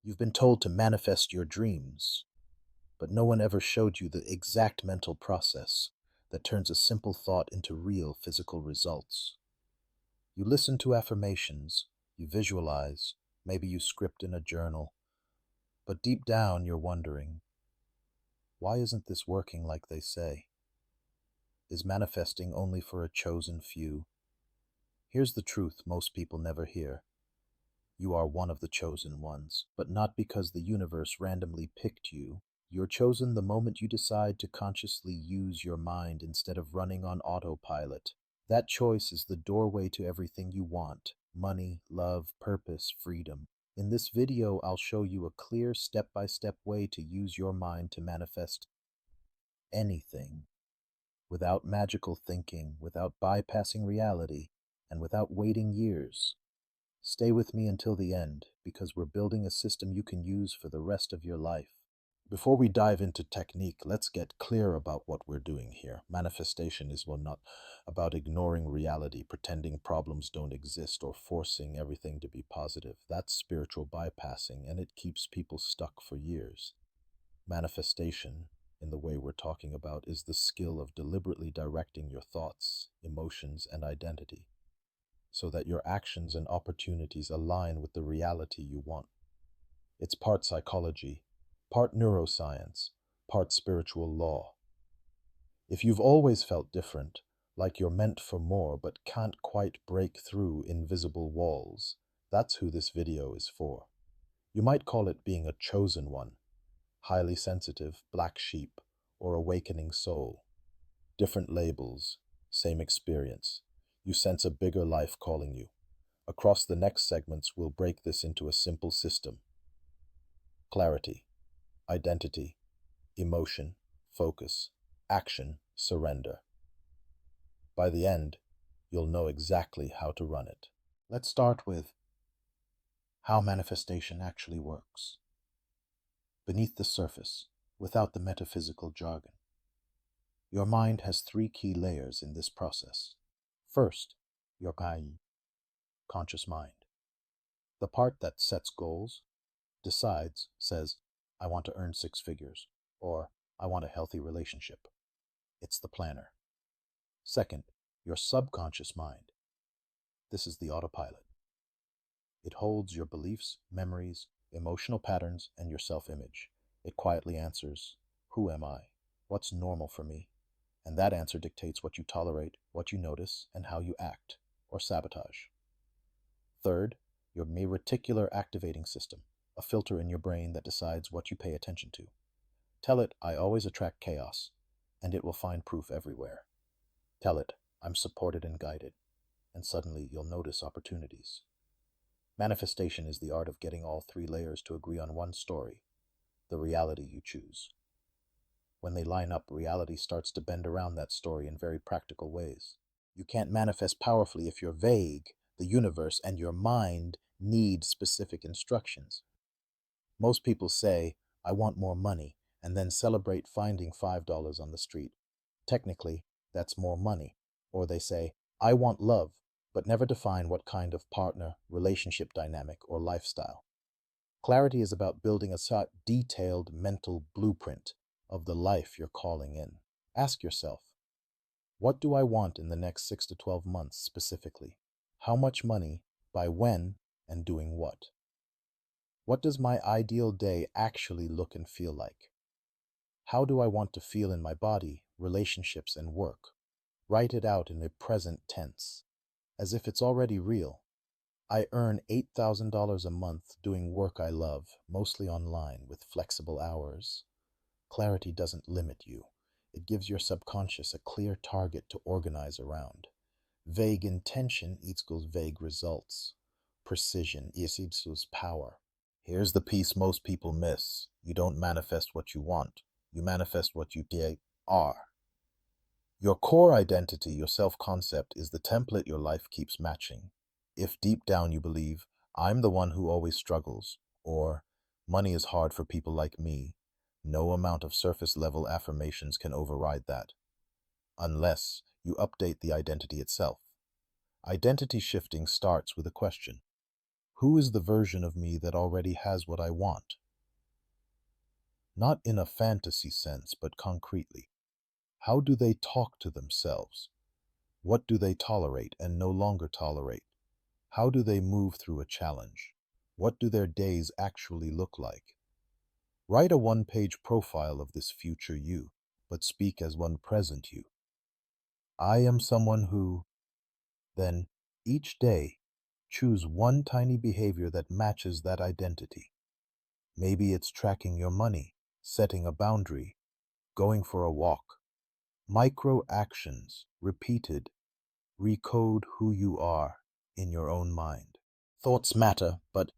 You've been told to manifest your dreams, but no one ever showed you the exact mental process that turns a simple thought into real physical results. You listen to affirmations, you visualize, maybe you script in a journal, but deep down you're wondering, why isn't this working like they say? Is manifesting only for a chosen few? Here's the truth most people never hear. You are one of the chosen ones, but not because the universe randomly picked you. You're chosen the moment you decide to consciously use your mind instead of running on autopilot. That choice is the doorway to everything you want: money, love, purpose, freedom. In this video, I'll show you a clear step-by-step way to use your mind to manifest anything without magical thinking, without bypassing reality, and without waiting years. Stay with me until the end, because we're building a system you can use for the rest of your life. Before we dive into technique, let's get clear about what we're doing here. Manifestation is not about ignoring reality, pretending problems don't exist, or forcing everything to be positive. That's spiritual bypassing, and it keeps people stuck for years. Manifestation, in the way we're talking about, is the skill of deliberately directing your thoughts, emotions, and identity so that your actions and opportunities align with the reality you want. It's part psychology, part neuroscience, part spiritual law. If you've always felt different, like you're meant for more but can't quite break through invisible walls, that's who this video is for. You might call it being a chosen one, highly sensitive, black sheep, or awakening soul. Different labels, same experience. You sense a bigger life calling you. Across the next segments, we'll break this into a simple system: clarity, identity, emotion, focus, action, surrender. By the end, you'll know exactly how to run it. Let's start with how manifestation actually works. Beneath the surface, without the metaphysical jargon, your mind has three key layers in this process. First, your conscious mind, the part that sets goals, decides, says, I want to earn six figures, or I want a healthy relationship. It's the planner. Second, your subconscious mind. This is the autopilot. It holds your beliefs, memories, emotional patterns, and your self-image. It quietly answers, who am I? What's normal for me? And that answer dictates what you tolerate, what you notice, and how you act, or sabotage. Third, your reticular activating system, a filter in your brain that decides what you pay attention to. Tell it, I always attract chaos, and it will find proof everywhere. Tell it, I'm supported and guided, and suddenly you'll notice opportunities. Manifestation is the art of getting all three layers to agree on one story, the reality you choose. When they line up, reality starts to bend around that story in very practical ways. You can't manifest powerfully if you're vague. The universe and your mind need specific instructions. Most people say, I want more money, and then celebrate finding $5 on the street. Technically, that's more money. Or they say, I want love, but never define what kind of partner, relationship dynamic, or lifestyle. Clarity is about building a detailed mental blueprint of the life you're calling in. Ask yourself, what do I want in the next 6 to 12 months specifically? How much money, by when, and doing what? What does my ideal day actually look and feel like? How do I want to feel in my body, relationships, and work? Write it out in the present tense, as if it's already real. I earn $8,000 a month doing work I love, mostly online with flexible hours. Clarity doesn't limit you. It gives your subconscious a clear target to organize around. Vague intention equals vague results. Precision equals power. Here's the piece most people miss. You don't manifest what you want. You manifest what you are. Your core identity, your self-concept, is the template your life keeps matching. If deep down you believe, I'm the one who always struggles, or money is hard for people like me, no amount of surface-level affirmations can override that, unless you update the identity itself. Identity shifting starts with a question. Who is the version of me that already has what I want? Not in a fantasy sense, but concretely. How do they talk to themselves? What do they tolerate and no longer tolerate? How do they move through a challenge? What do their days actually look like? Write a one-page profile of this future you, but speak as one present you. I am someone who, then, each day, choose one tiny behavior that matches that identity. Maybe it's tracking your money, setting a boundary, going for a walk. Micro actions, repeated, recode who you are in your own mind. Thoughts matter, but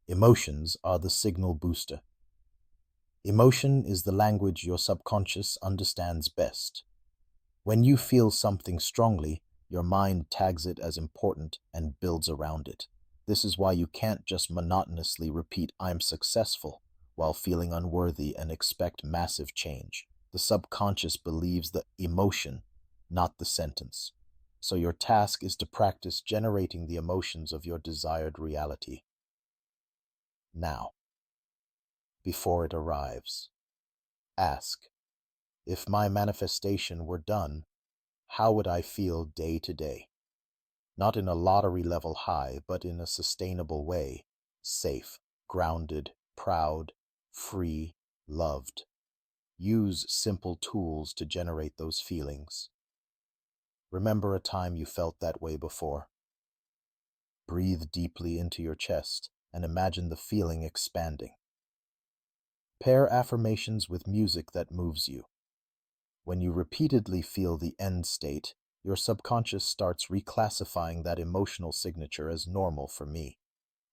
emotions are the signal booster. Emotion is the language your subconscious understands best. When you feel something strongly, your mind tags it as important and builds around it. This is why you can't just monotonously repeat "I'm successful" while feeling unworthy and expect massive change. The subconscious believes the emotion, not the sentence. So your task is to practice generating the emotions of your desired reality. Now, before it arrives, ask, if my manifestation were done, how would I feel day to day? Not in a lottery level high, but in a sustainable way. Safe, grounded, proud, free, loved. Use simple tools to generate those feelings. Remember a time you felt that way before. Breathe deeply into your chest and imagine the feeling expanding. Pair affirmations with music that moves you. When you repeatedly feel the end state, your subconscious starts reclassifying that emotional signature as normal for me,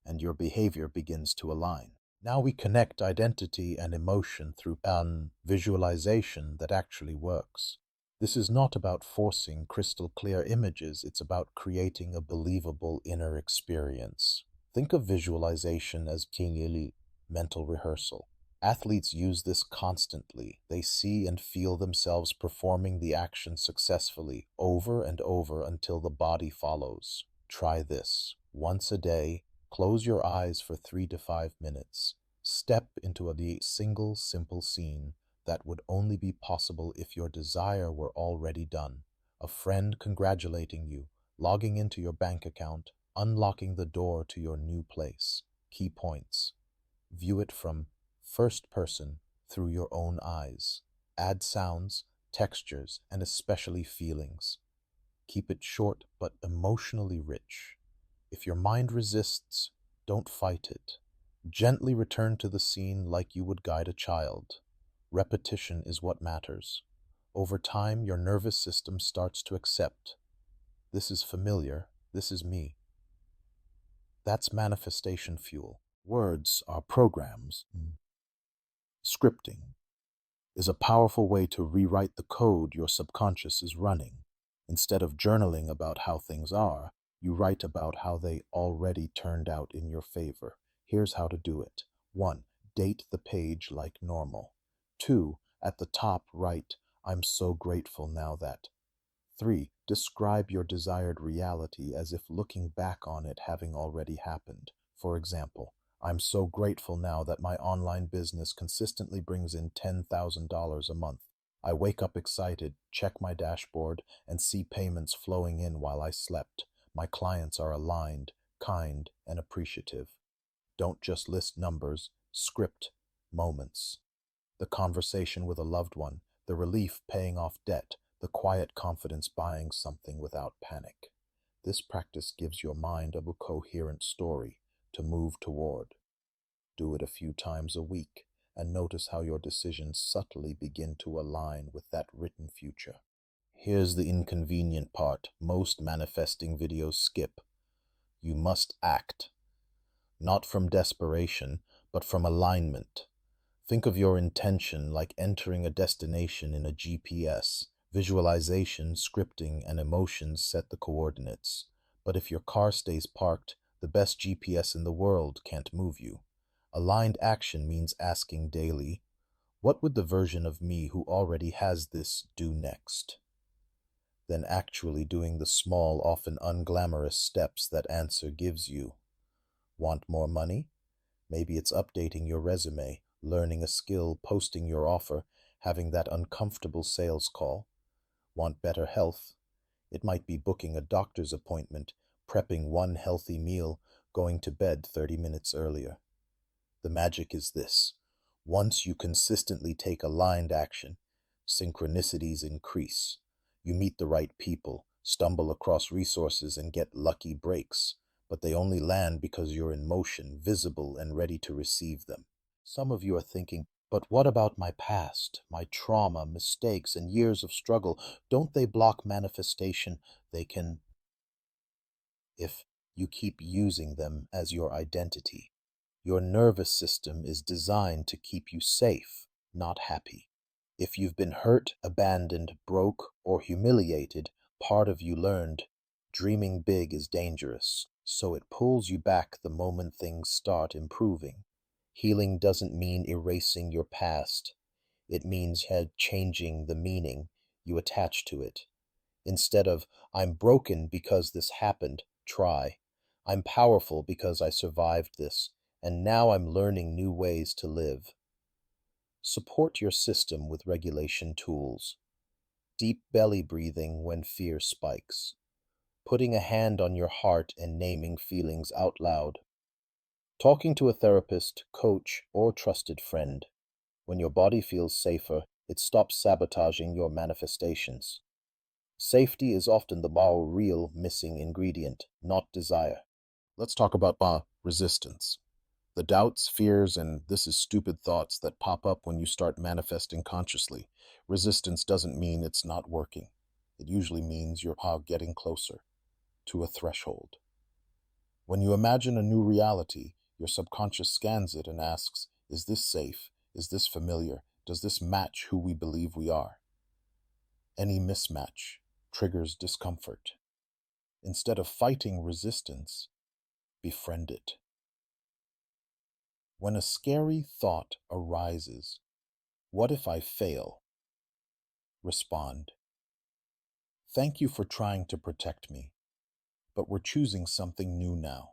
and your behavior begins to align. Now we connect identity and emotion through an visualization that actually works. This is not about forcing crystal clear images, it's about creating a believable inner experience. Think of visualization as tingili mental rehearsal. Athletes use this constantly. They see and feel themselves performing the action successfully over and over until the body follows. Try this. Once a day, close your eyes for 3 to 5 minutes. Step into a single simple scene that would only be possible if your desire were already done. A friend congratulating you, logging into your bank account, unlocking the door to your new place. Key points. View it from first person through your own eyes. Add sounds, textures, and especially feelings. Keep it short but emotionally rich. If your mind resists, don't fight it. Gently return to the scene like you would guide a child. Repetition is what matters. Over time, your nervous system starts to accept. This is familiar. This is me. That's manifestation fuel. Words are programs. Scripting is a powerful way to rewrite the code your subconscious is running. Instead of journaling about how things are, you write about how they already turned out in your favor. Here's how to do it. 1. Date the page like normal. 2. At the top, write, "I'm so grateful now that." 3. Describe your desired reality as if looking back on it having already happened. For example, "I'm so grateful now that my online business consistently brings in $10,000 a month. I wake up excited, check my dashboard, and see payments flowing in while I slept. My clients are aligned, kind, and appreciative." Don't just list numbers, script moments. The conversation with a loved one, the relief paying off debt, the quiet confidence buying something without panic. This practice gives your mind a coherent story to move toward. Do it a few times a week and notice how your decisions subtly begin to align with that written future. Here's the inconvenient part most manifesting videos skip. You must act, not from desperation, but from alignment. Think of your intention like entering a destination in a GPS. Visualization, scripting, and emotions set the coordinates. But if your car stays parked, the best GPS in the world can't move you. Aligned action means asking daily, what would the version of me who already has this do next? Then actually doing the small, often unglamorous steps that answer gives you. Want more money? Maybe it's updating your resume, learning a skill, posting your offer, having that uncomfortable sales call. Want better health? It might be booking a doctor's appointment, prepping one healthy meal, going to bed 30 minutes earlier. The magic is this. Once you consistently take aligned action, synchronicities increase. You meet the right people, stumble across resources, and get lucky breaks, but they only land because you're in motion, visible, and ready to receive them. Some of you are thinking, but what about my past, my trauma, mistakes, and years of struggle? Don't they block manifestation? They can, if you keep using them as your identity. Your nervous system is designed to keep you safe, not happy. If you've been hurt, abandoned, broke, or humiliated, part of you learned dreaming big is dangerous, so it pulls you back the moment things start improving. Healing doesn't mean erasing your past, it means changing the meaning you attach to it. Instead of, I'm broken because this happened, try, I'm powerful because I survived this, and now I'm learning new ways to live. Support your system with regulation tools. Deep belly breathing when fear spikes. Putting a hand on your heart and naming feelings out loud. Talking to a therapist, coach, or trusted friend. When your body feels safer, it stops sabotaging your manifestations. Safety is often the real missing ingredient, not desire. Let's talk about resistance. The doubts, fears, and this is stupid thoughts that pop up when you start manifesting consciously. Resistance doesn't mean it's not working. It usually means you're getting closer to a threshold. When you imagine a new reality, your subconscious scans it and asks, is this safe? Is this familiar? Does this match who we believe we are? Any mismatch triggers discomfort. Instead of fighting resistance, befriend it. When a scary thought arises, what if I fail? Respond, thank you for trying to protect me, but we're choosing something new now.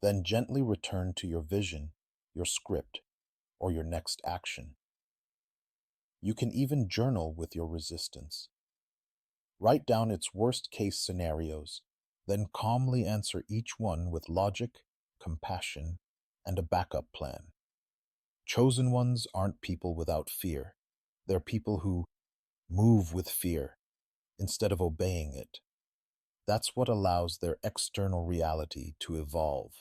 Then gently return to your vision, your script, or your next action. You can even journal with your resistance. Write down its worst-case scenarios, then calmly answer each one with logic, compassion, and a backup plan. Chosen ones aren't people without fear. They're people who move with fear instead of obeying it. That's what allows their external reality to evolve.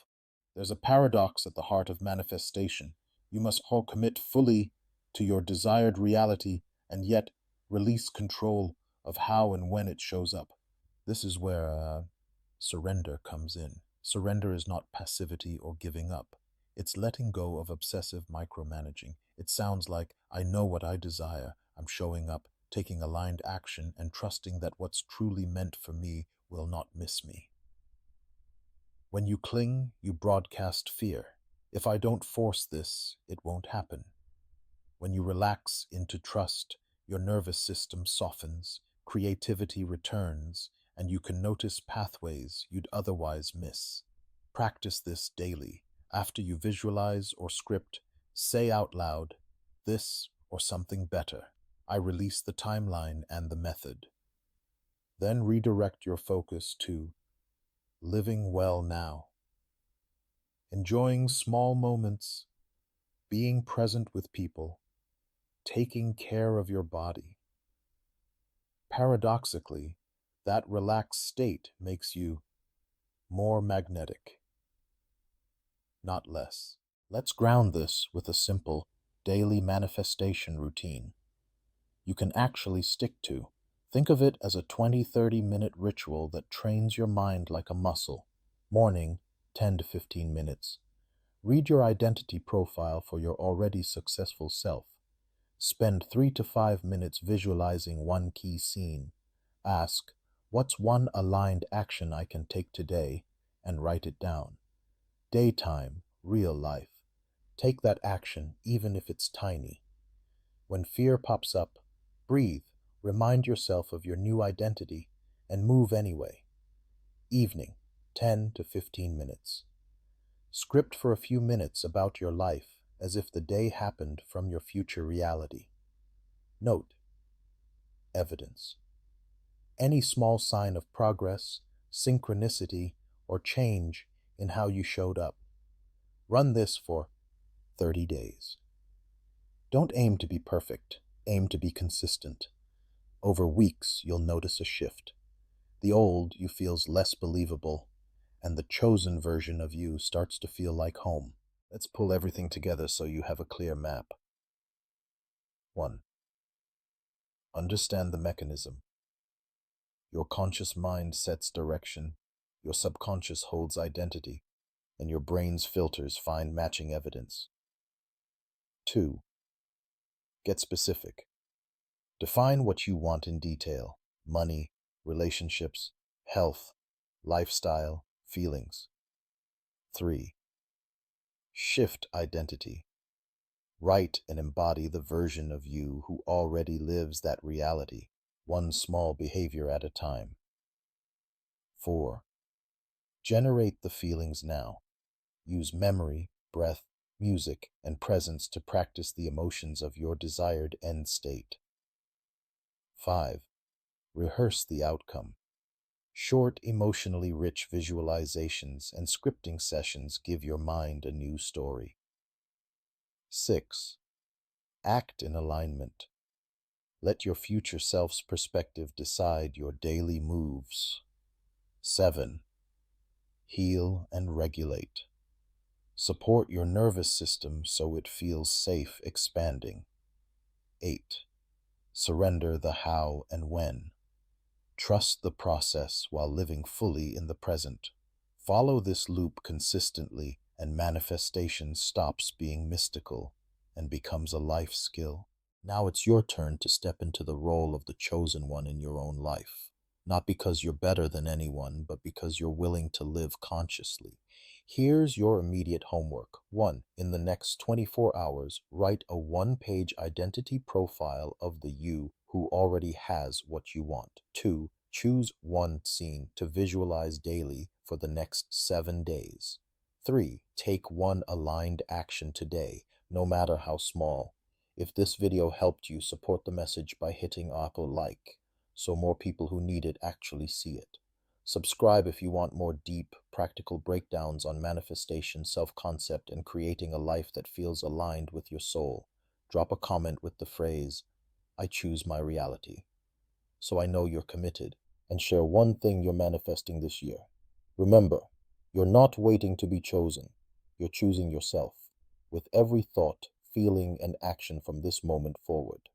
There's a paradox at the heart of manifestation. You must all commit fully to your desired reality and yet release control of how and when it shows up. This is where surrender comes in. Surrender is not passivity or giving up. It's letting go of obsessive micromanaging. It sounds like, I know what I desire. I'm showing up, taking aligned action, and trusting that what's truly meant for me will not miss me. When you cling, you broadcast fear. If I don't force this, it won't happen. When you relax into trust, your nervous system softens, creativity returns, and you can notice pathways you'd otherwise miss. Practice this daily. After you visualize or script, say out loud, this or something better. I release the timeline and the method. Then redirect your focus to living well now. Enjoying small moments, being present with people, taking care of your body. Paradoxically, that relaxed state makes you more magnetic, not less. Let's ground this with a simple daily manifestation routine you can actually stick to. Think of it as a 20-30 minute ritual that trains your mind like a muscle. Morning, 10 to 15 minutes. Read your identity profile for your already successful self. Spend 3 to 5 minutes visualizing one key scene. Ask, what's one aligned action I can take today? And write it down. Daytime, real life. Take that action even if it's tiny. When fear pops up, breathe, remind yourself of your new identity, and move anyway. Evening, 10 to 15 minutes. Script for a few minutes about your life as if the day happened from your future reality. Note: evidence. Any small sign of progress, synchronicity, or change in how you showed up. Run this for 30 days. Don't aim to be perfect, aim to be consistent. Over weeks, you'll notice a shift. The old you feels less believable, and the chosen version of you starts to feel like home. Let's pull everything together so you have a clear map. 1. Understand the mechanism. Your conscious mind sets direction, your subconscious holds identity, and your brain's filters find matching evidence. 2. Get specific. Define what you want in detail: money, relationships, health, lifestyle, feelings. 3. Shift identity. Write and embody the version of you who already lives that reality, one small behavior at a time. 4. Generate the feelings now. Use memory, breath, music, and presence to practice the emotions of your desired end state. 5. Rehearse the outcome. Short, emotionally rich visualizations and scripting sessions give your mind a new story. 6. Act in alignment. Let your future self's perspective decide your daily moves. 7. Heal and regulate. Support your nervous system so it feels safe expanding. 8. Surrender the how and when. Trust the process while living fully in the present. Follow this loop consistently, and manifestation stops being mystical and becomes a life skill. Now it's your turn to step into the role of the chosen one in your own life. Not because you're better than anyone, but because you're willing to live consciously. Here's your immediate homework. 1. In the next 24 hours, write a one-page identity profile of the you who already has what you want. 2. Choose one scene to visualize daily for the next 7 days. 3. Take one aligned action today, no matter how small. If this video helped you, support the message by hitting Apple like, so more people who need it actually see it. Subscribe if you want more deep, practical breakdowns on manifestation, self-concept, and creating a life that feels aligned with your soul. Drop a comment with the phrase, "I choose my reality," so I know you're committed, and share one thing you're manifesting this year. Remember, you're not waiting to be chosen. You're choosing yourself with every thought, feeling, and action from this moment forward.